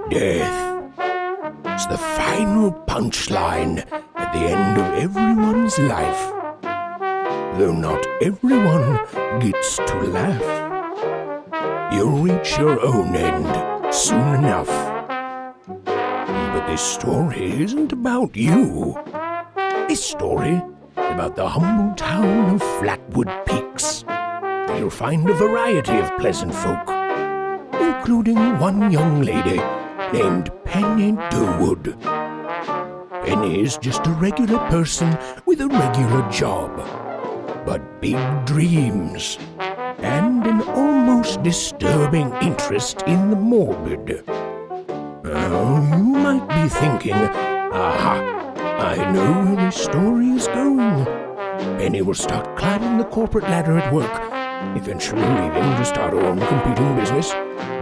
Death. It's the final punchline at the end of everyone's life. Though not everyone gets to laugh. You'll reach your own end soon enough. But this story isn't about you. This story is about the humble town of Flatwood Peaks. You'll find a variety of pleasant folk, including one young lady named Penny Durwood. Penny is just a regular person with a regular job, but big dreams and an almost disturbing interest in the morbid. Now, you might be thinking, aha, I know where this story is going. Penny will start climbing the corporate ladder at work, eventually leaving to start her own competing business,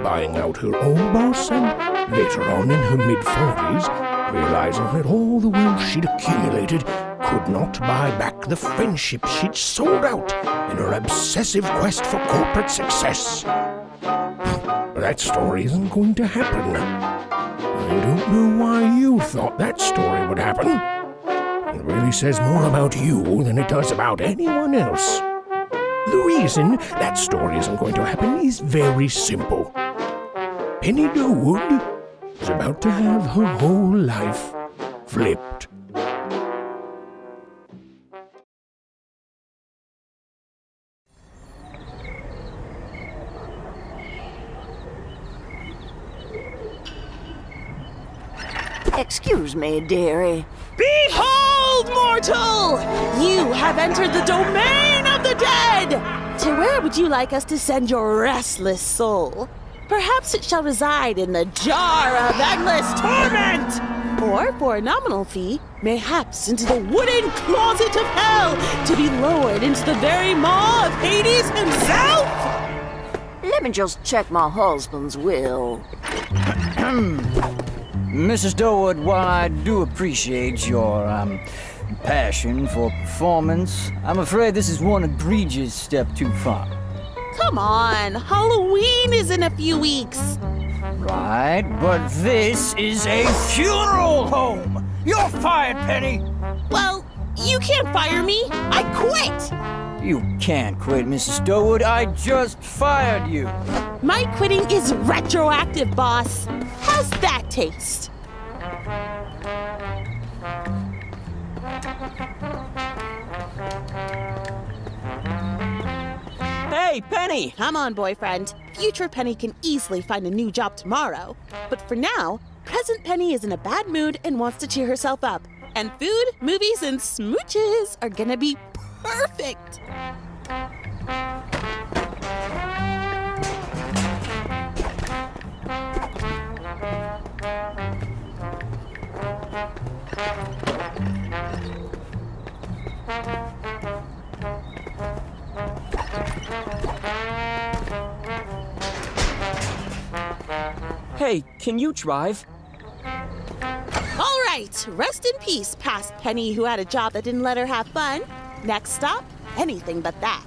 buying out her old boss, and later on in her mid-40s, realizing that all the wealth she'd accumulated could not buy back the friendship she'd sold out in her obsessive quest for corporate success. That story isn't going to happen. I don't know why you thought that story would happen. It really says more about you than it does about anyone else. The reason that story isn't going to happen is very simple. Penny Durwood is about to have her whole life flipped. Excuse me, dearie. Behold, mortal! You have entered the domain of the dead! To where would you like us to send your restless soul? Perhaps it shall reside in the jar of endless torment! Or, for a nominal fee, mayhaps into the wooden closet of hell, to be lowered into the very maw of Hades himself! Let me just check my husband's will. Mrs. Durwood, while I do appreciate your, passion for performance, I'm afraid this is one egregious step too far. Come on, Halloween is in a few weeks. Right, but this is a funeral home! You're fired, Penny! Well, you can't fire me. I quit. You can't quit, Mrs. Durwood. I just fired you. My quitting is retroactive, boss. How's that taste? Hey, Penny! Come on, boyfriend. Future Penny can easily find a new job tomorrow. But for now, present Penny is in a bad mood and wants to cheer herself up. And food, movies, and smooches are gonna be perfect. Hey, can you drive? All right, rest in peace, past Penny who had a job that didn't let her have fun. Next stop, anything but that.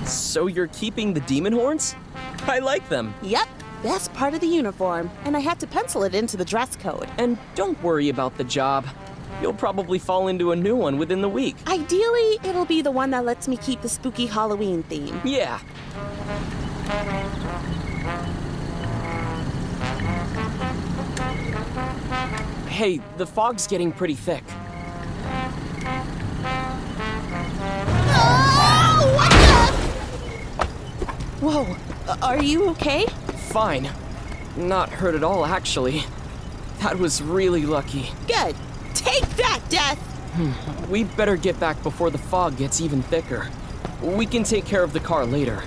So you're keeping the demon horns? I like them. Yep, best part of the uniform, and I had to pencil it into the dress code. And don't worry about the job. You'll probably fall into a new one within the week. Ideally, it'll be the one that lets me keep the spooky Halloween theme. Yeah. Hey, the fog's getting pretty thick. Oh, what the? Whoa, are you okay? Fine. Not hurt at all, actually. That was really lucky. Good. Take that, Death! We better get back before the fog gets even thicker. We can take care of the car later.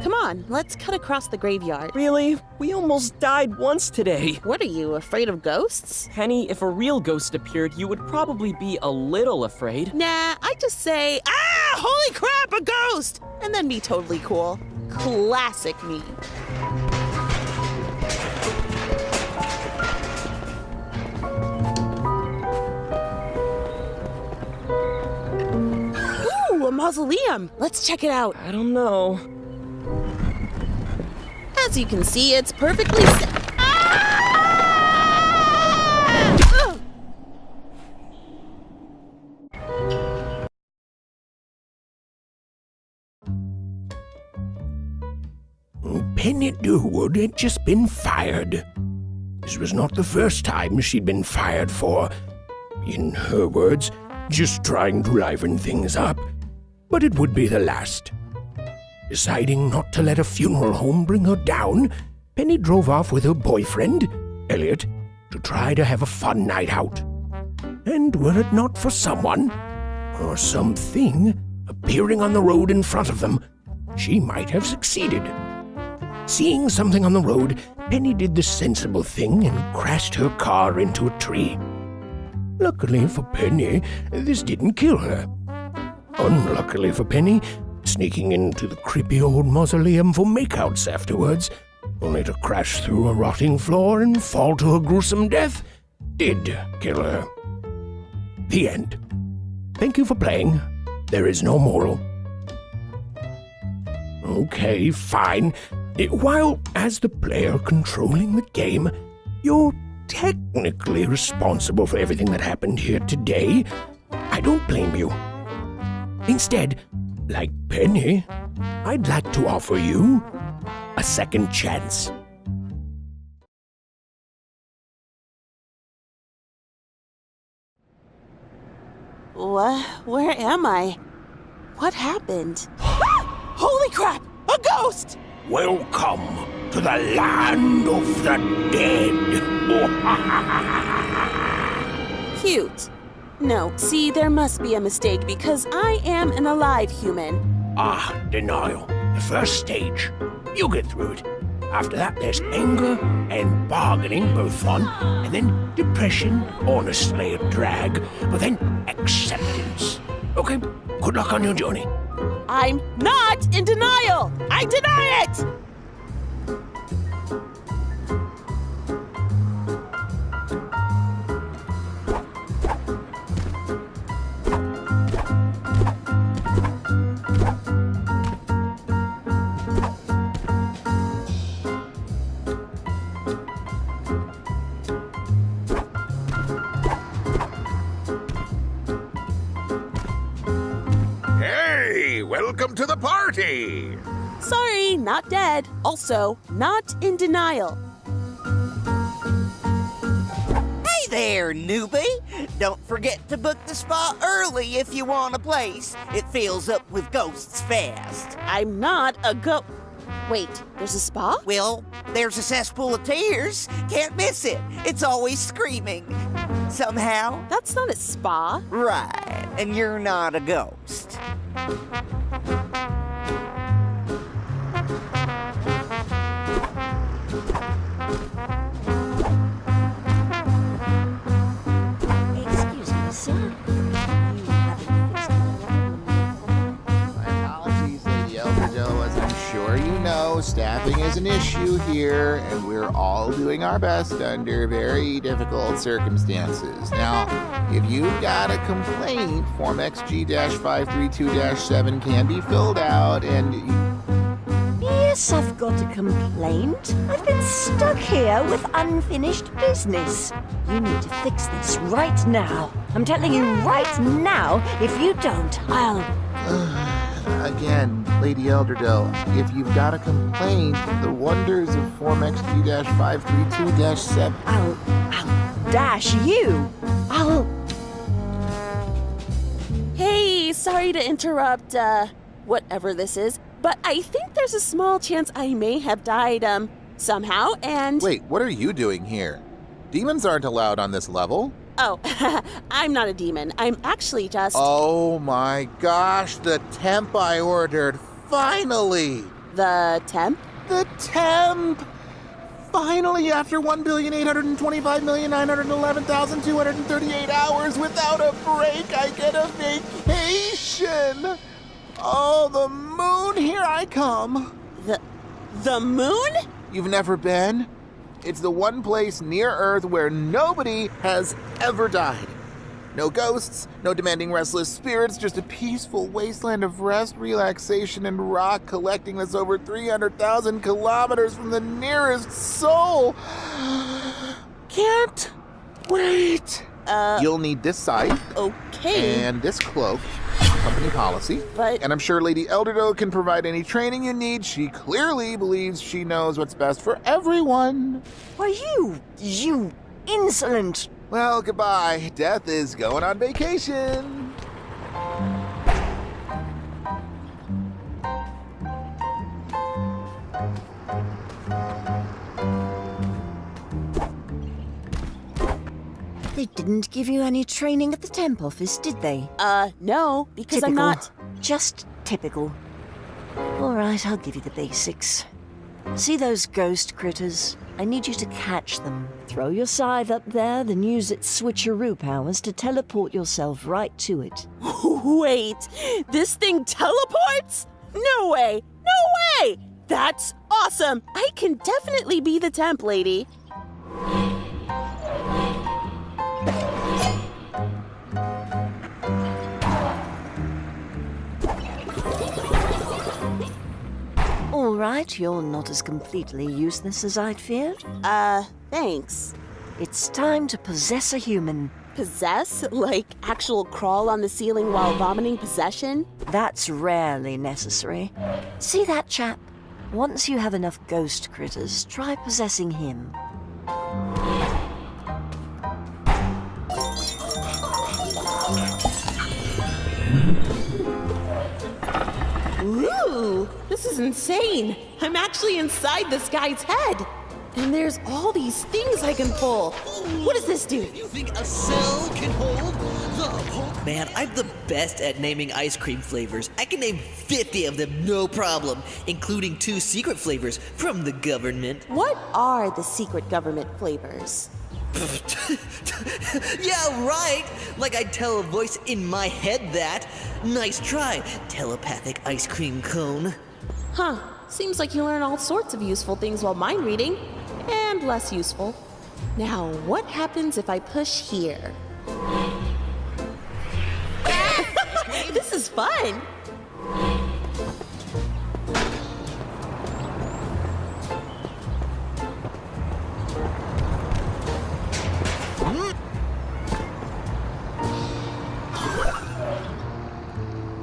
Come on, let's cut across the graveyard. Really? We almost died once today. What are you, afraid of ghosts? Penny, if a real ghost appeared, you would probably be a little afraid. Nah, I just say, ah, holy crap, a ghost! And then be totally cool. Classic me. Ooh, a mausoleum. Let's check it out. I don't know. As you can see, it's perfectly Penny Durwood had just been fired. This was not the first time she'd been fired for, in her words, just trying to liven things up, but it would be the last. Deciding not to let a funeral home bring her down, Penny drove off with her boyfriend, Elliot, to try to have a fun night out. And were it not for someone, or something, appearing on the road in front of them, she might have succeeded. Seeing something on the road, Penny did the sensible thing and crashed her car into a tree. Luckily for Penny, this didn't kill her. Unluckily for Penny, sneaking into the creepy old mausoleum for makeouts afterwards, only to crash through a rotting floor and fall to a gruesome death, did kill her. The end. Thank you for playing. There is no moral. Okay, fine. While, as the player controlling the game, you're technically responsible for everything that happened here today, I don't blame you. Instead, like Penny, I'd like to offer you a second chance. Where am I? What happened? Holy crap! A ghost! Welcome to the land of the dead. Cute. No, see, there must be a mistake because I am an alive human. Denial. The first stage. You'll get through it. After that, there's anger and bargaining, both fun, and then depression, honestly a drag, but then acceptance. Okay, good luck on your journey. I'm not in denial! I deny it! Welcome to the party! Sorry, not dead. Also, not in denial. Hey there, newbie! Don't forget to book the spot early if you want a place. It fills up with ghosts fast. I'm not a Wait, there's a spa? Well, there's a cesspool of tears. Can't miss it. It's always screaming. Somehow. That's not a spa. Right, and you're not a ghost. Excuse me, sir. My apologies, Lady Elderdoe. As I'm sure you know, staffing is an issue here, and we're all doing our best under very difficult circumstances. Now, if you've got a complaint, Form XG-532-7 can be filled out, and Yes, I've got a complaint. I've been stuck here with unfinished business. You need to fix this right now. I'm telling you right now, if you don't, I'll... again, Lady Elderdoe, if you've got a complaint, the wonders of Form XG-532-7... I'll dash you. Hey, sorry to interrupt, whatever this is, but I think there's a small chance I may have died, somehow, and... Wait, what are you doing here? Demons aren't allowed on this level. Oh, I'm not a demon. I'm actually just... Oh my gosh, the temp I ordered, finally! The temp? The temp! Finally, after 1,825,911,238 hours without a break, I get a vacation! Oh, the moon, here I come! The moon? You've never been? It's the one place near Earth where nobody has ever died. No ghosts, no demanding restless spirits, just a peaceful wasteland of rest, relaxation, and rock collecting that's over 300,000 kilometers from the nearest soul. Can't wait. You'll need this scythe. Okay. And this cloak. Company policy. But... And I'm sure Lady Elderdo can provide any training you need. She clearly believes she knows what's best for everyone. Why, you insolent... Well, goodbye. Death is going on vacation. They didn't give you any training at the temp office, did they? No, because Typical. I'm not... Just typical. All right, I'll give you the basics. See those ghost critters? I need you to catch them. Throw your scythe up there, then use its switcheroo powers to teleport yourself right to it. Wait, this thing teleports? No way! No way! That's awesome! I can definitely be the temp lady. All right, you're not as completely useless as I'd feared. Thanks. It's time to possess a human. Possess? Like actual crawl on the ceiling while vomiting possession? That's rarely necessary. See that chap? Once you have enough ghost critters, try possessing him. Ooh, this is insane. I'm actually inside this guy's head. And there's all these things I can pull. What does this do? You think a cell can hold the whole... Man, I'm the best at naming ice cream flavors. I can name 50 of them, no problem, including 2 secret flavors from the government. What are the secret government flavors? Yeah, right! Like I'd tell a voice in my head that. Nice try, telepathic ice cream cone. Huh, seems like you learn all sorts of useful things while mind reading, and less useful. Now, what happens if I push here? This is fun!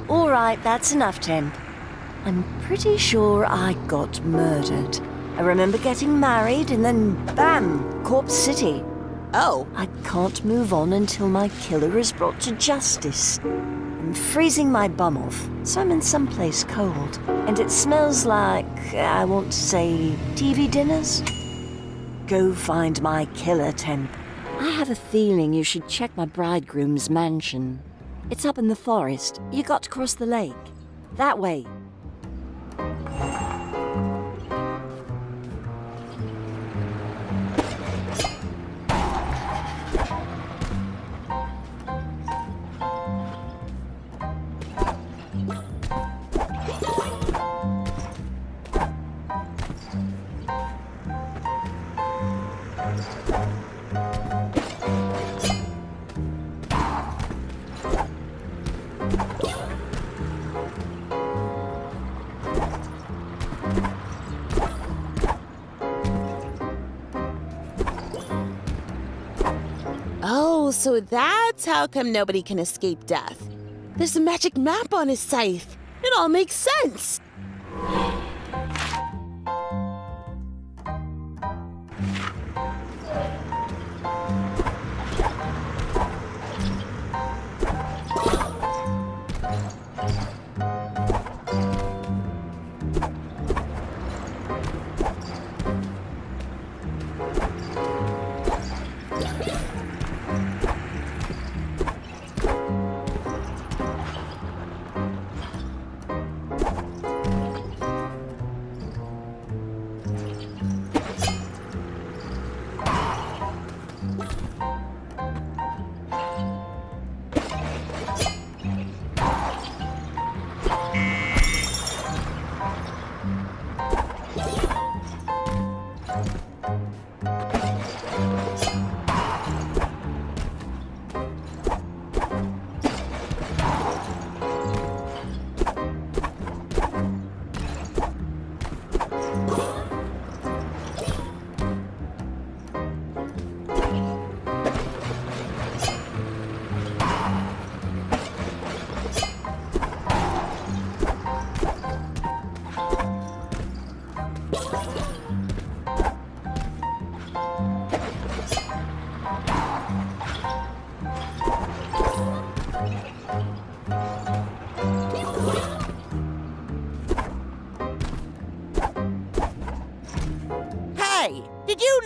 All right, that's enough, Temp. I'm pretty sure I got murdered. I remember getting married and then, bam, Corpse City. Oh. I can't move on until my killer is brought to justice. I'm freezing my bum off, so I'm in someplace cold. And it smells like, I want to say, TV dinners? Go find my killer, Temp. I have a feeling you should check my bridegroom's mansion. It's up in the forest. You got to cross the lake. That way. Oh, so that's how come nobody can escape death. There's a magic map on his scythe. It all makes sense.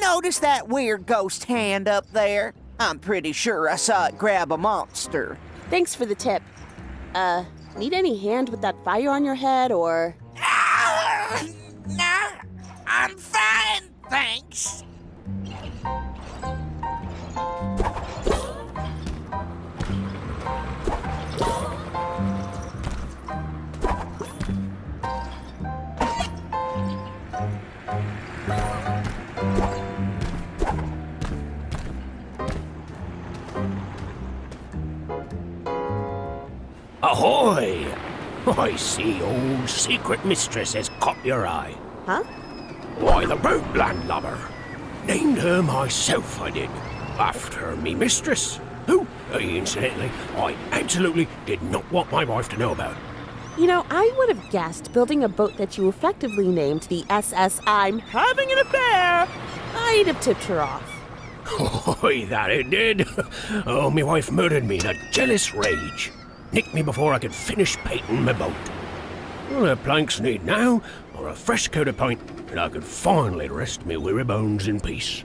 notice that weird ghost hand up there? I'm pretty sure I saw it grab a monster. Thanks for the tip. Need any hand with that fire on your head, or...? Nah, I'm fine, thanks. Ahoy! I see old secret mistress has caught your eye. Huh? Why, the boat landlubber. Named her myself, I did. After me mistress, who, incidentally, I absolutely did not want my wife to know about. You know, I would have guessed building a boat that you effectively named the SS I'm having an affair. I'd have tipped her off. Oh, that it did. Oh, my wife murdered me in a jealous rage. Nicked me before I could finish painting my boat. All her planks need now are a fresh coat of paint, and I could finally rest me weary bones in peace.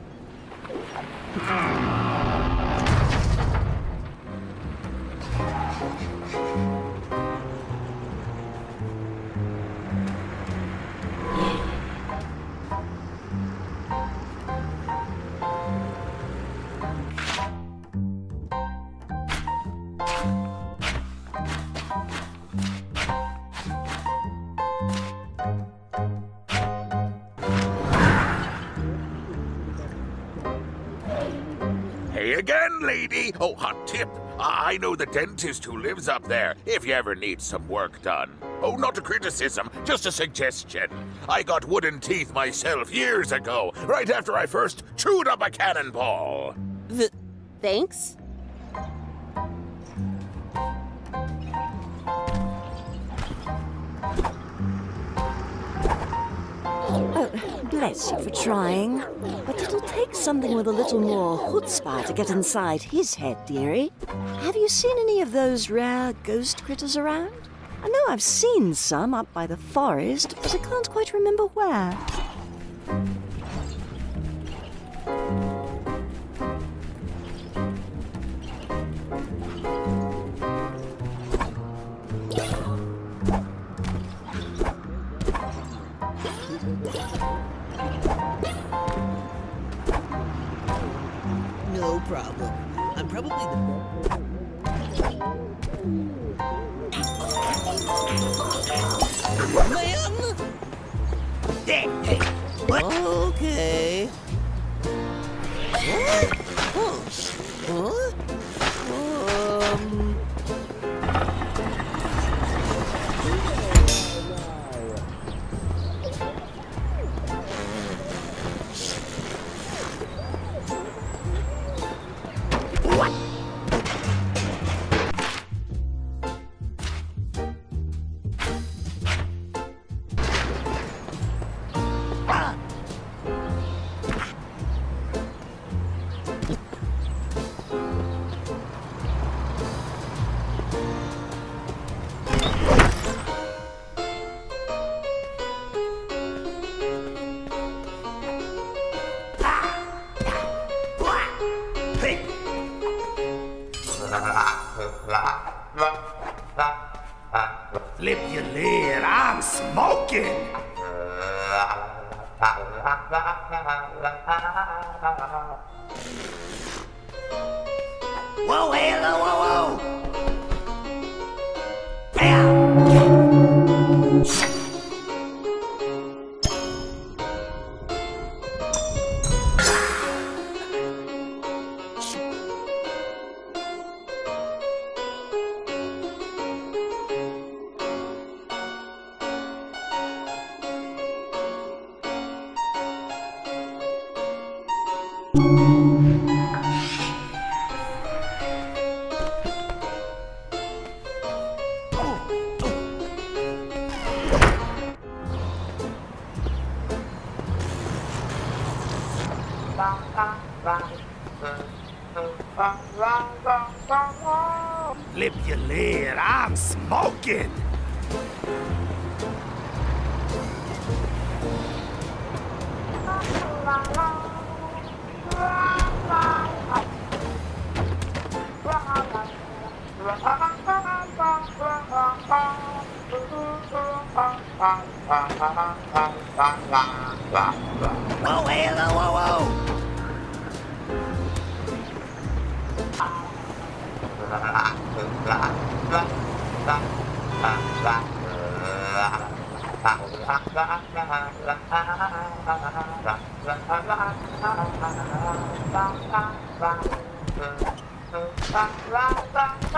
Hey again, lady. Oh, hot tip. I know the dentist who lives up there, if you ever need some work done. Oh, not a criticism, just a suggestion. I got wooden teeth myself years ago, right after I first chewed up a cannonball. Thanks? Oh, bless you for trying. But it'll take something with a little more chutzpah to get inside his head, dearie. Have you seen any of those rare ghost critters around? I know I've seen some up by the forest, but I can't quite remember where. No problem. I'm probably the... Man! Hey, what? Okay. What? Huh? Flip your lid, I'm smoking! Whoa, hello, whoa, whoa! Flip your lid, I'm smoking!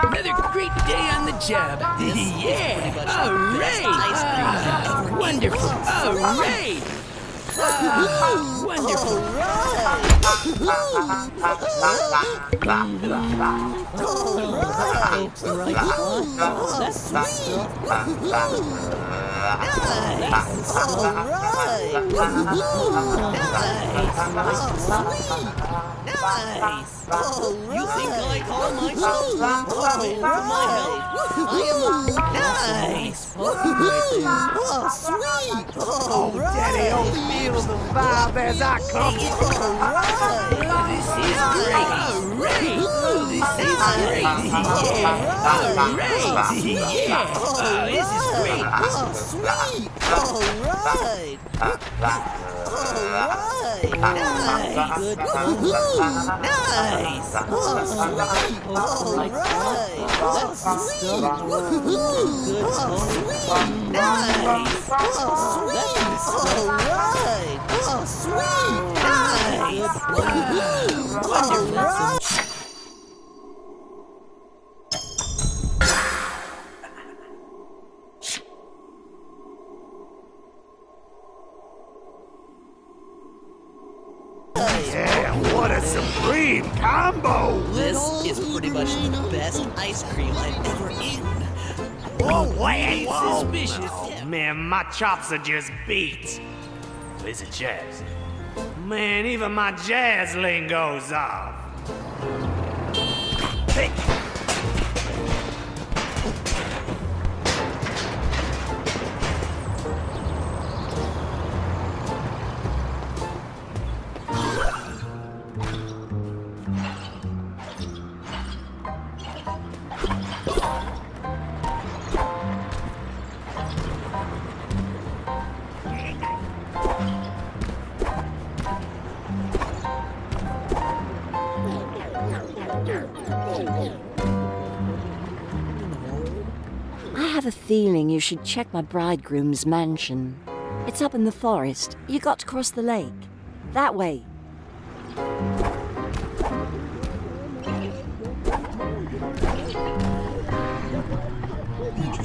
Another great day on the job. Yeah! Alright! Wonderful! Alright! Wonderful! Nice! You think I call myself in for my help? I am nice! Oh, sweet! Oh, Daddy, oh, feel the vibe as I come. This is great! This is great! Yeah! Alright! Yeah! Oh, this is great! Oh, sweet! Alright! Alright! Nice! Good nice! Oh, sweet! Alright! Oh, sweet! Good sweet! Nice! Oh, sweet! Alright! Oh, sweet! Nice! Alright! Yeah, what a supreme combo! This is pretty much the best ice cream I've ever eaten. Whoa, wait, whoa. Suspicious. Oh, man, my chops are just beat. Is it jazz? Man, even my jazz lingo's off. Hey. I have a feeling you should check my bridegroom's mansion. It's up in the forest. You got to cross the lake. That way.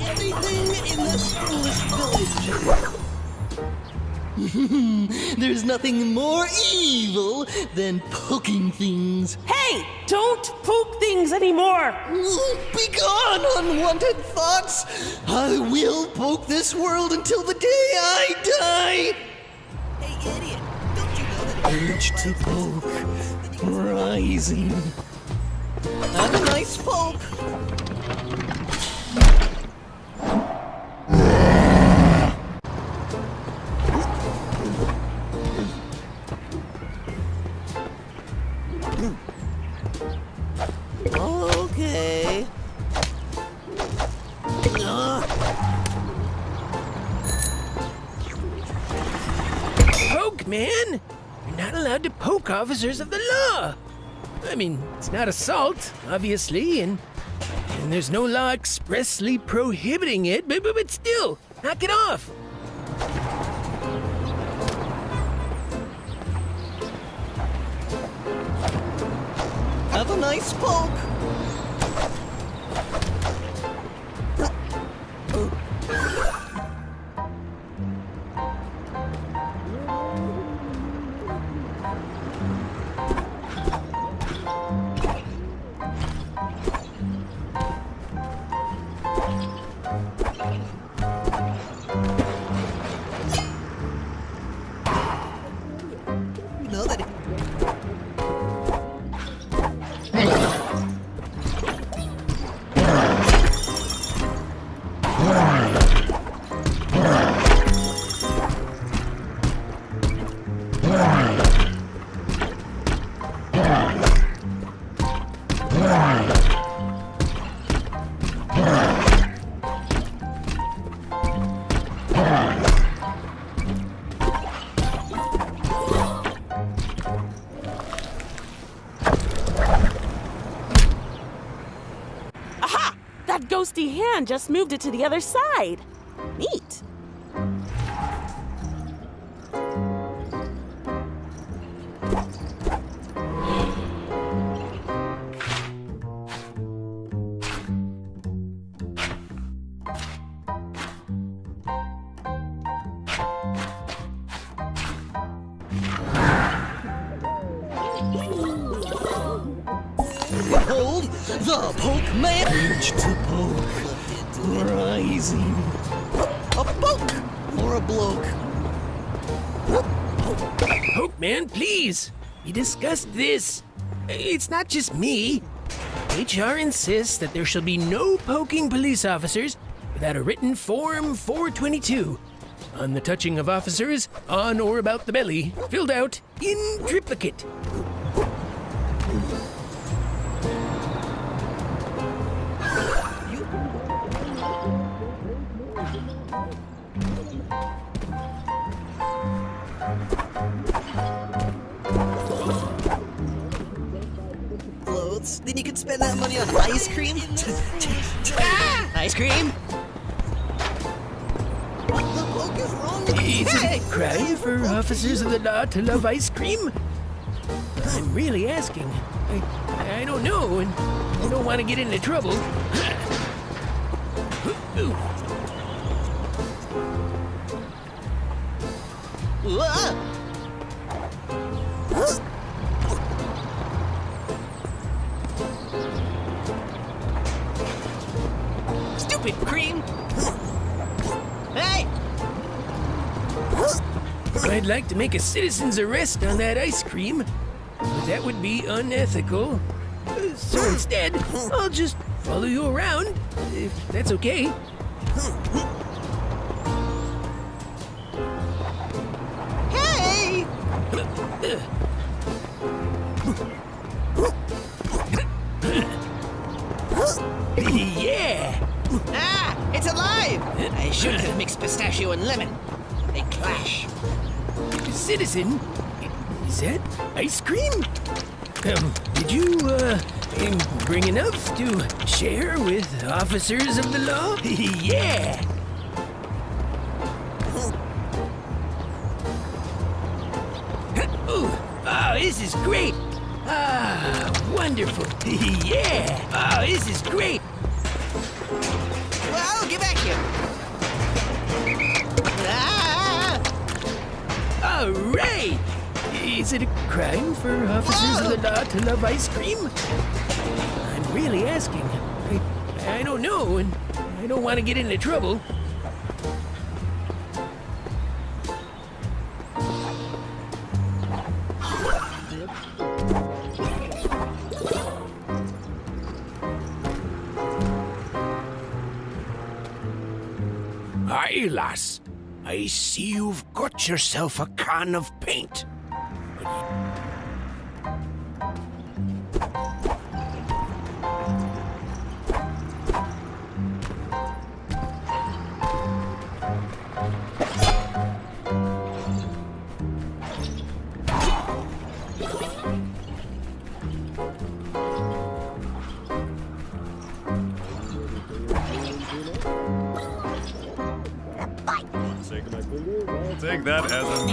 Everything in this foolish village. There's nothing more evil than poking things. Hey, don't poke things anymore. Be gone, unwanted thoughts. I will poke this world until the day I die. Hey, idiot, don't you know that urge to poke rising? Have a nice poke. Okay. Poke, man! You're not allowed to poke officers of the law! I mean, it's not assault, obviously, and there's no law expressly prohibiting it, but still, knock it off! Have a nice poke. That ghosty hand just moved it to the other side. Neat. Behold, the poke man. Urge to poke. Rising. A poke or a bloke. Poke man, please! We discussed this. It's not just me. HR insists that there shall be no poking police officers without a written Form 422 on the touching of officers on or about the belly, filled out in triplicate. Clothes? Then you could spend that money on ice cream? Ice cream? What the fuck is wrong with you? Is it a crime for officers of the law to love ice cream? I'm really asking. I don't know, and I don't want to get into trouble. Stupid cream! Hey! I'd like to make a citizen's arrest on that ice cream, but that would be unethical. So instead, I'll just follow you around, if that's okay. Hey! Yeah! Ah! It's alive! I should have mixed pistachio and lemon. They clash. Citizen, is that ice cream? Did you, bring enough to share with officers of the law? Yeah! Oh, this is great! Ah, wonderful! Yeah! Oh, this is great! Well, get back here! Ah! All right! Is it a crime for officers of the law to love ice cream? I'm really asking. I don't know, and I don't want to get into trouble. Aye, lass. I see you've got yourself a can of paint. Take that as a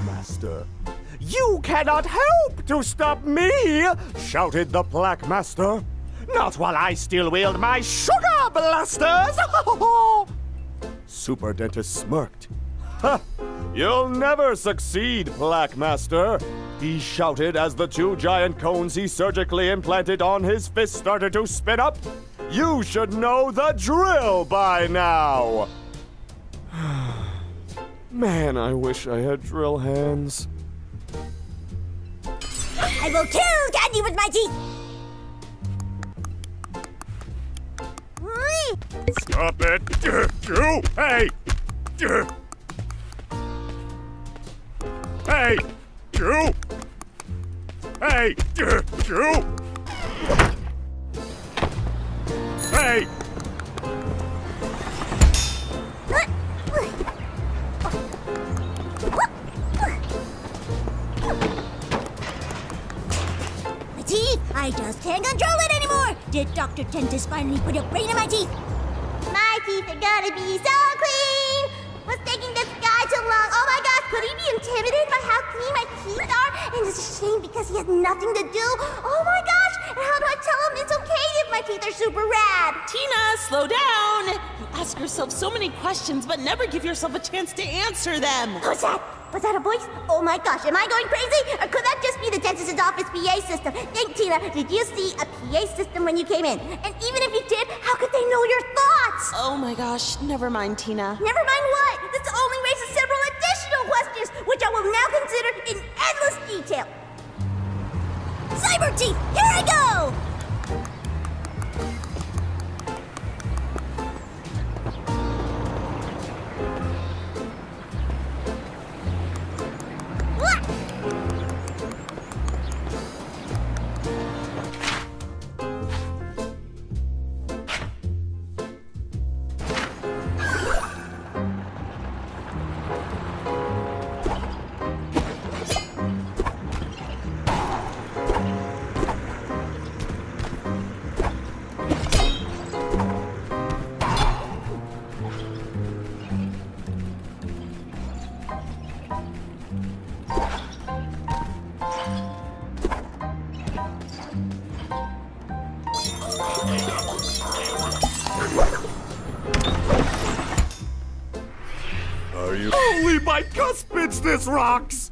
Master. You cannot help to stop me, shouted the Black Master. Not while I still wield my sugar blasters! Super Dentist smirked. Ha! You'll never succeed, Black Master, he shouted as the two giant cones he surgically implanted on his fist started to spin up. You should know the drill by now! Man, I wish I had drill hands. I will kill candy with my teeth! Stop it! You! Hey! Hey! You! Hey! You! Hey! My teeth! I just can't control it anymore! Did Dr. Dentist finally put a brain in my teeth? My teeth are gonna be so clean! What's taking this guy too long? Oh my gosh, could he be intimidated by how clean my teeth are? And it's a shame because he has nothing to do. Oh my gosh! And how do I tell him it's okay if my teeth are super rad? Tina, slow down! You ask yourself so many questions, but never give yourself a chance to answer them. Who's that? Was that a voice? Oh my gosh, am I going crazy? Or could that just be the dentist's office PA system? Think, Tina, did you see a PA system when you came in? And even if you did, how could they know your thoughts? Oh my gosh, never mind, Tina. Never mind what? This only raises several additional questions, which I will now consider in endless detail. Cyber teeth, here I go! Holy my cuspids, this rocks!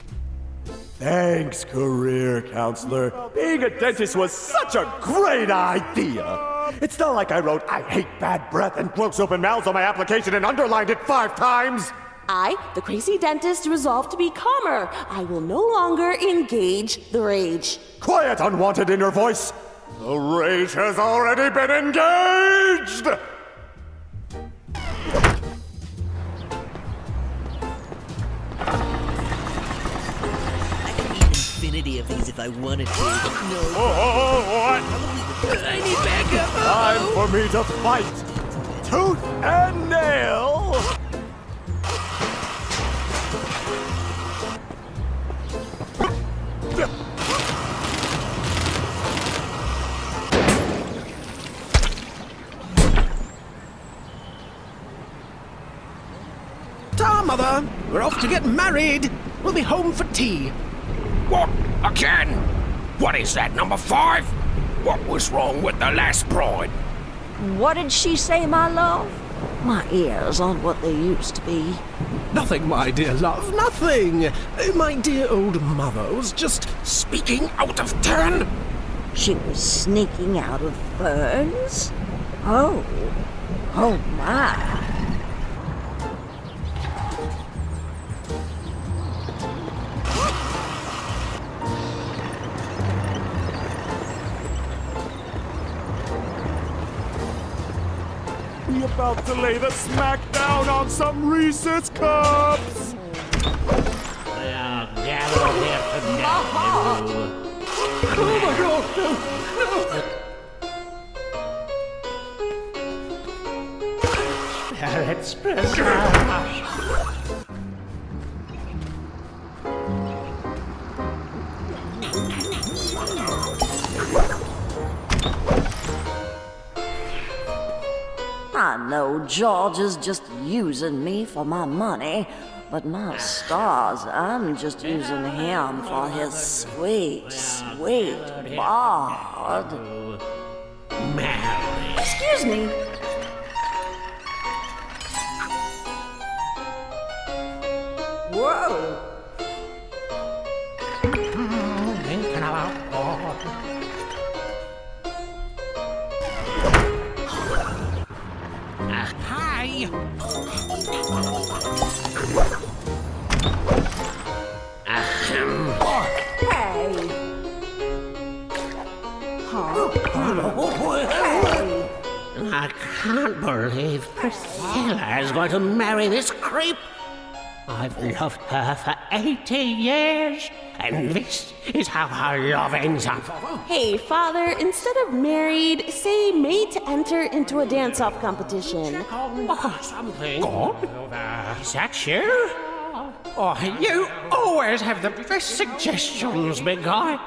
Thanks, career counselor. Being a dentist was such a great idea. It's not like I wrote, "I hate bad breath" and gross open mouths on my application and underlined it 5 times. I, the crazy dentist, resolved to be calmer. I will no longer engage the rage. Quiet, unwanted inner voice. The rage has already been engaged! Infinity of these if I wanted to. No. What? I need backup. Time for me to fight. Tooth and nail. Ta, Mother! We're off to get married! We'll be home for tea. What? Again? What is that, number 5? What was wrong with the last bride? What did she say, my love? My ears aren't what they used to be. Nothing, my dear love, nothing! My dear old mother was just... Speaking out of turn? She was sneaking out of ferns? Oh my. We about to lay the smack down on some Reese's cups. Well, gather here tonight, Oh my god, no! Spirits preserve. I know George is just using me for my money, but my stars, I'm just using him for his sweet, sweet bod. Marry. Excuse me. Whoa. Thinking about God. Hi. Hey. I can't believe Priscilla is going to marry this creep. I've loved her for 80 years, and this is how her love ends up. Hey, Father, instead of married, say made to enter into a dance-off competition. Oh, something. God? Is that you? Oh, you always have the best suggestions, big guy.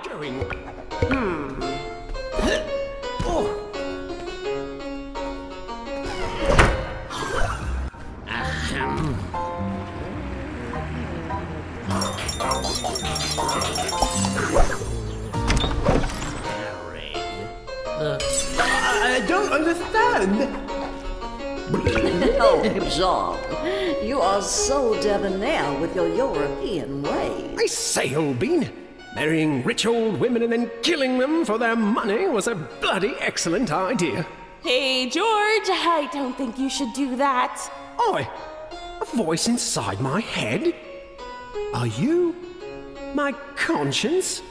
I don't understand. Oh, Jean, you are so debonair with your European ways. I say, old bean, marrying rich old women and then killing them for their money was a bloody excellent idea. Hey, George, I don't think you should do that. Oi, a voice inside my head? Are you my conscience?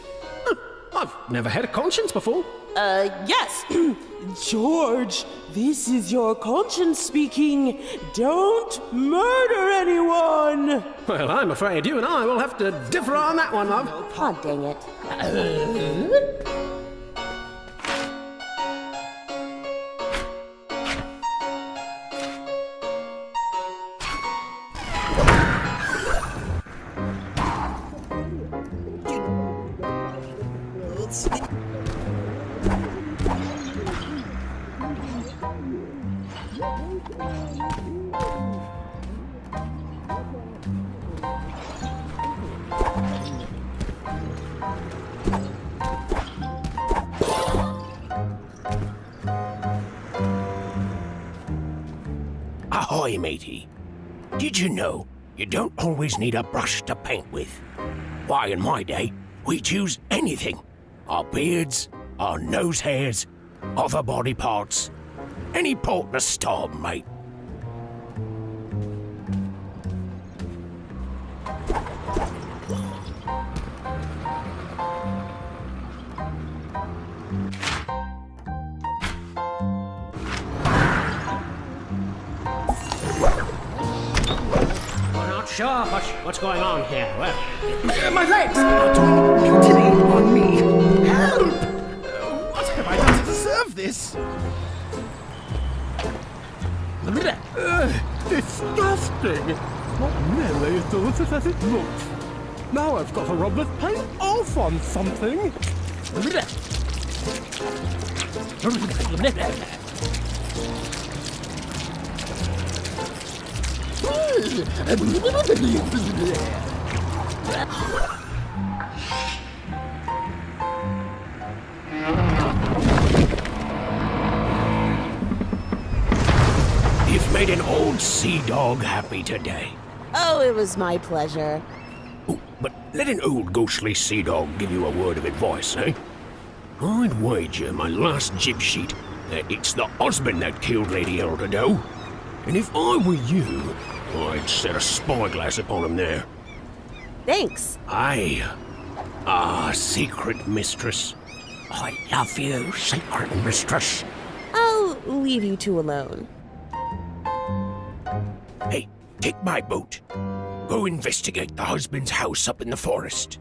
Huh, I've never had a conscience before. Yes. George, this is your conscience speaking. Don't murder anyone. Well, I'm afraid you and I will have to differ on that one, love. Oh, dang it. Ahoy, matey. Did you know you don't always need a brush to paint with? Why, in my day, we'd use anything. Our beards, our nose hairs, other body parts. Any port in a storm, mate. Sure, what's going on here? Well, My legs are doing mutiny on me. Help! what have I done to deserve this? Disgusting! Not nearly as delicious as it looks. Now I've got to rub this paint off on something. You've made an old sea dog happy today. Oh, it was my pleasure. Ooh, but let an old ghostly sea dog give you a word of advice, eh? I'd wager my last jib sheet that it's the husband that killed Lady Elderdoe. And if I were you, I'd set a spyglass upon him there. Thanks. Aye. Secret mistress. I love you, secret mistress. I'll leave you two alone. Hey, take my boat. Go investigate the husband's house up in the forest.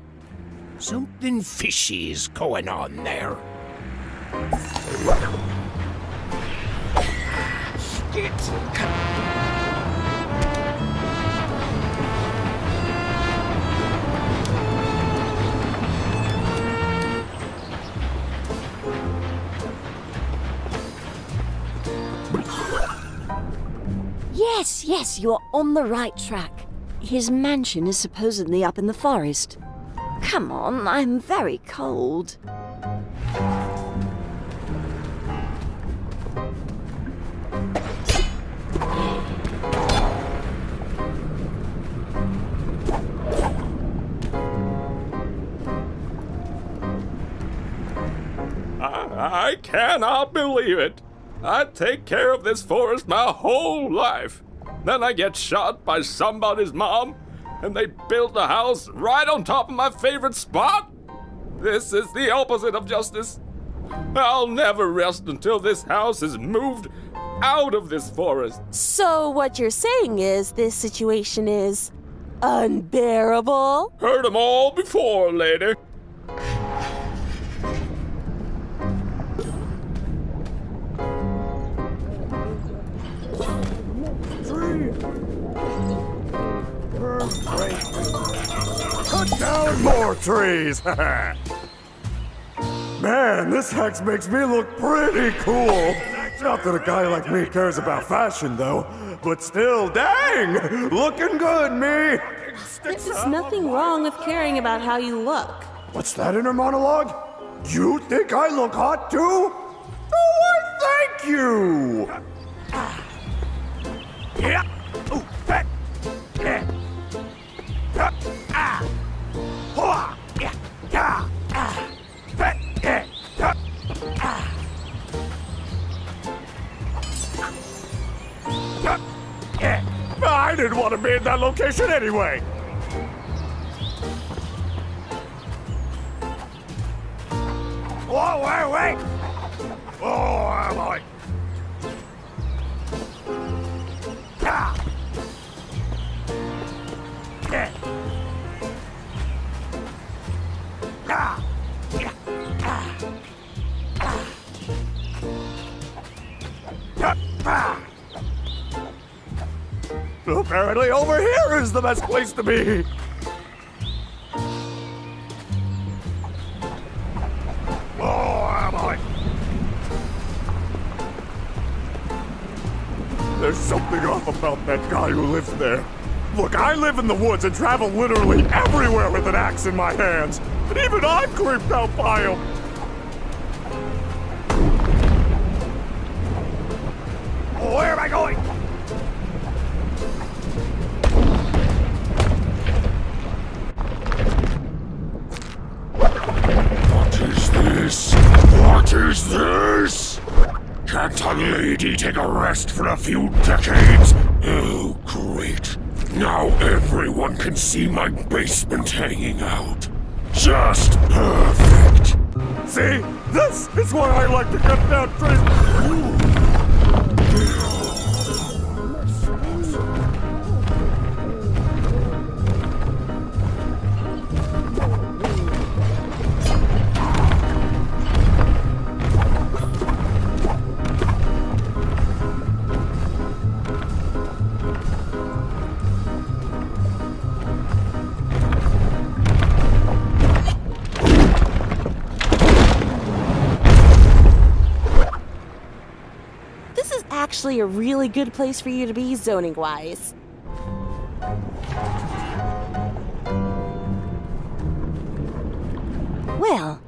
Something fishy is going on there. Yes, you're on the right track. His mansion is supposedly up in the forest. Come on, I'm very cold. I cannot believe it. I take care of this forest my whole life. Then I get shot by somebody's mom, and they build a house right on top of my favorite spot? This is the opposite of justice. I'll never rest until this house is moved out of this forest. So what you're saying is this situation is unbearable? Heard 'em all before, lady. Cut down more trees! Man, this hex makes me look pretty cool. Not that a guy like me cares about fashion, though. But still, dang! Looking good, me! There's nothing wrong with caring about how you look. What's that inner monologue? You think I look hot, too? Oh, why, thank you! Yeah. Ooh, hey. Yeah. Ah. Hoa. Yeah. Yeah. Ah. Hey. Yeah. Ah. Yeah. I didn't want to be in that location anyway. Whoa, wait! Oh, boy! Ah! Yeah. Ah! Yeah. Ah! Ah! Ah! Apparently over here is the best place to be! There's something off about that guy who lives there. Look, I live in the woods and travel literally everywhere with an axe in my hands. And even I'm creeped out by him. Where am I going? What is this? What is this? Can't a lady take a rest for a few decades? Oh, great. Now everyone can see my basement hanging out. Just perfect. See? This is why I like to cut down trees. Actually a really good place for you to be zoning-wise. Well,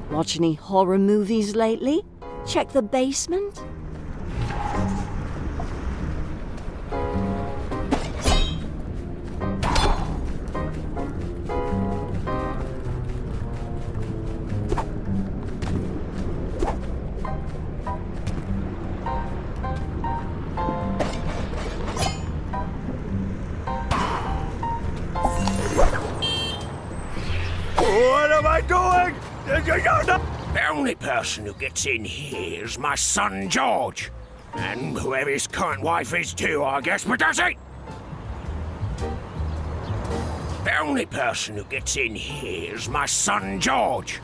watch any horror movies lately? Check the basement? What am I doing? The only person who gets in here is my son George. And whoever his current wife is too, I guess, but that's it! The only person who gets in here is my son George.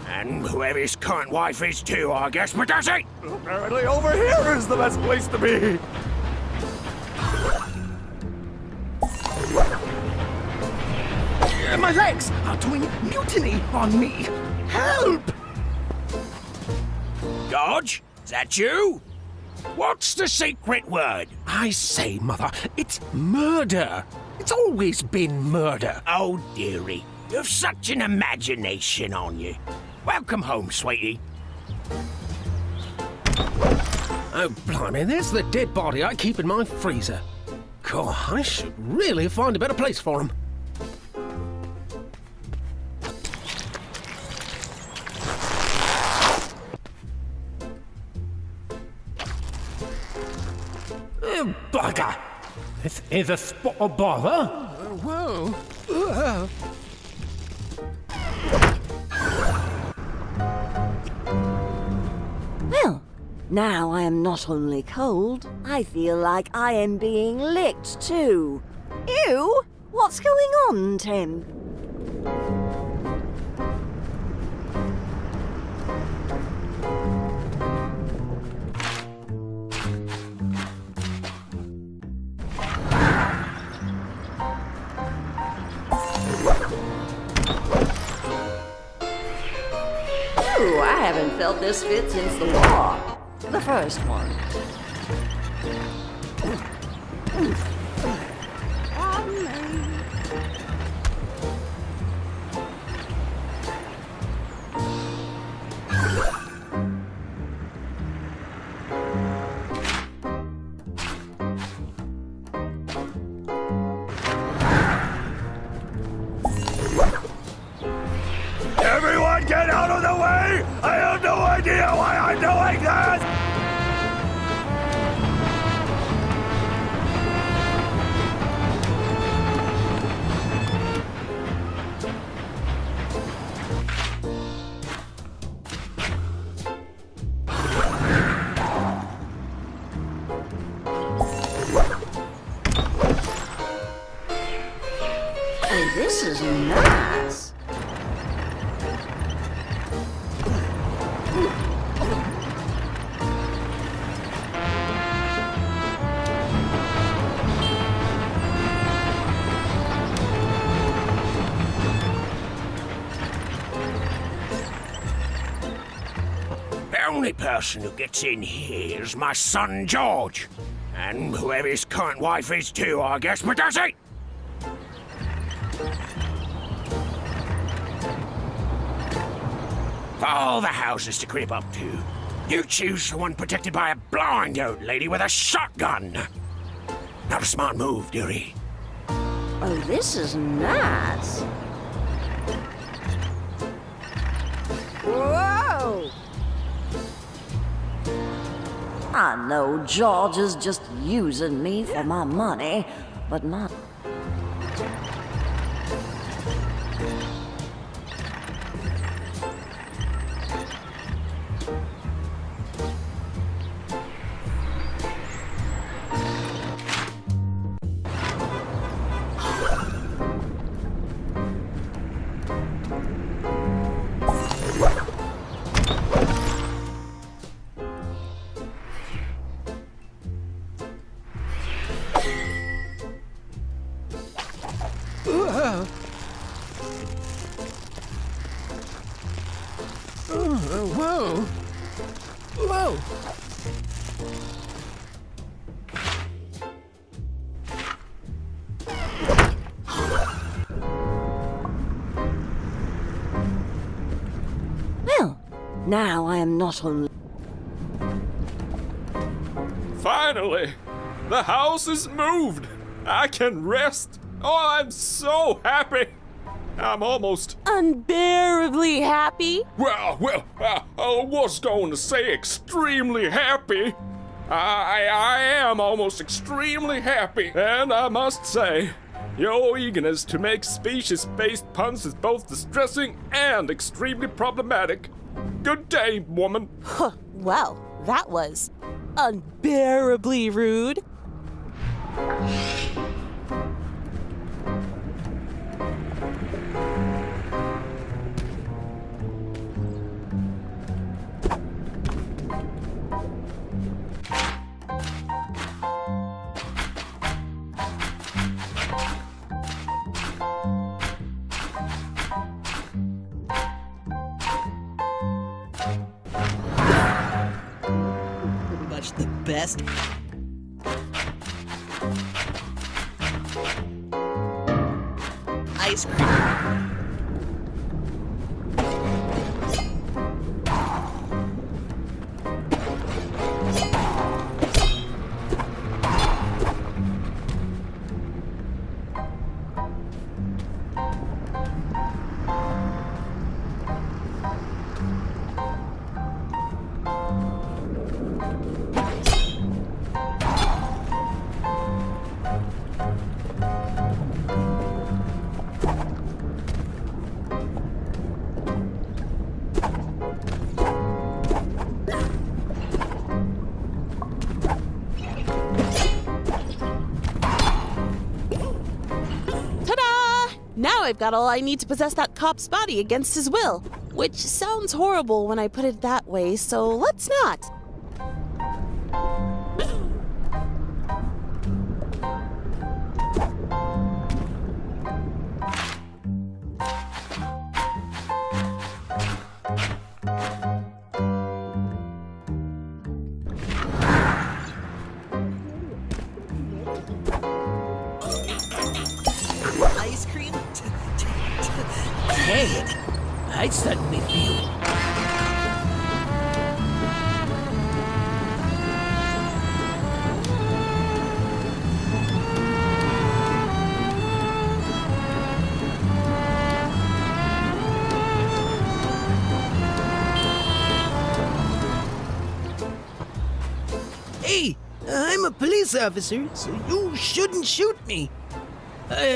And whoever his current wife is too, I guess, but that's it! Apparently over here is the best place to be. My legs are doing mutiny on me. Help! George, is that you? What's the secret word? I say, Mother, it's murder. It's always been murder. Oh, dearie, you've such an imagination on you. Welcome home, sweetie. Oh, blimey, there's the dead body I keep in my freezer. God, I should really find a better place for him. Bugger! This is a spot of bother. Whoa. Well, now I am not only cold, I feel like I am being licked too. Ew! What's going on, Tim? I haven't felt this fit since the war. The first one. Someone get out of the way! I have no idea why I'm doing this! Oh, this is nice. The only person who gets in here is my son George. And whoever his current wife is too, I guess, but that's it! For all the houses to creep up to, you choose the one protected by a blind old lady with a shotgun. Not a smart move, dearie. Oh, this is nice. Whoa! I know George is just using me for my money, but not... Whoa! Whoa! Well, now I am not only... Finally! The house is moved! I can rest! Oh, I'm so happy! I'm almost... Unbearably happy? Well, I was going to say extremely happy. I am almost extremely happy. And I must say, your eagerness to make species-based puns is both distressing and extremely problematic. Good day, woman. Well, that was unbearably rude. Much the best. Ice cream. Now I've got all I need to possess that cop's body against his will. Which sounds horrible when I put it that way, so let's not. Ice cream? Hey, I suddenly feel... Hey, I'm a police officer, so you shouldn't shoot me.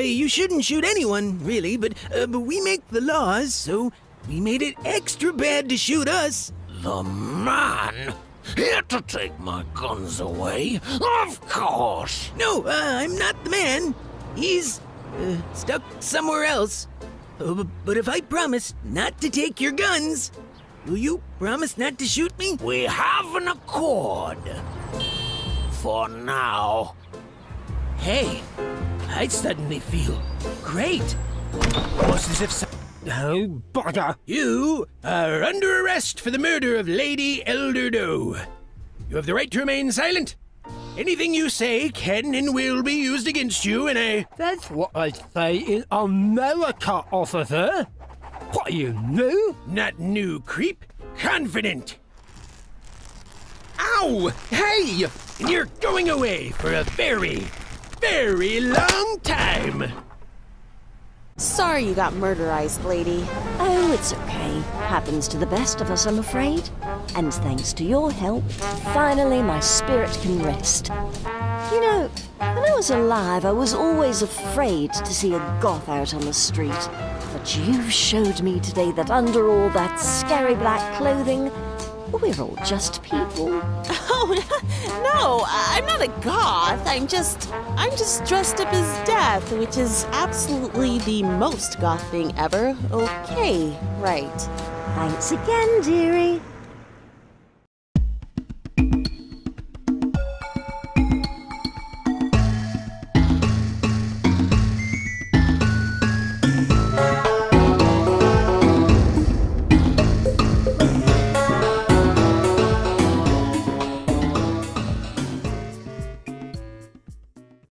You shouldn't shoot anyone, really, but we make the laws, so we made it extra bad to shoot us. The man? Here to take my guns away? Of course! No, I'm not the man. He's stuck somewhere else. But if I promise not to take your guns, will you promise not to shoot me? We have an accord. For now. Hey, I suddenly feel great. Almost as if Oh, bother! You are under arrest for the murder of Lady Elder Doe. You have the right to remain silent. Anything you say can and will be used against you, and I... That's what I say in America, officer. What, are you new? Not new, creep. Confident. Ow! Hey! And you're going away for a very, very long time. Sorry you got murderized, lady. Oh, it's okay. Happens to the best of us, I'm afraid. And thanks to your help, finally my spirit can rest. You know, when I was alive, I was always afraid to see a goth out on the street. But you showed me today that under all that scary black clothing, we're all just people. Oh, no, I'm not a goth. I'm just dressed up as death, which is absolutely the most goth thing ever. Okay, right. Thanks again, dearie.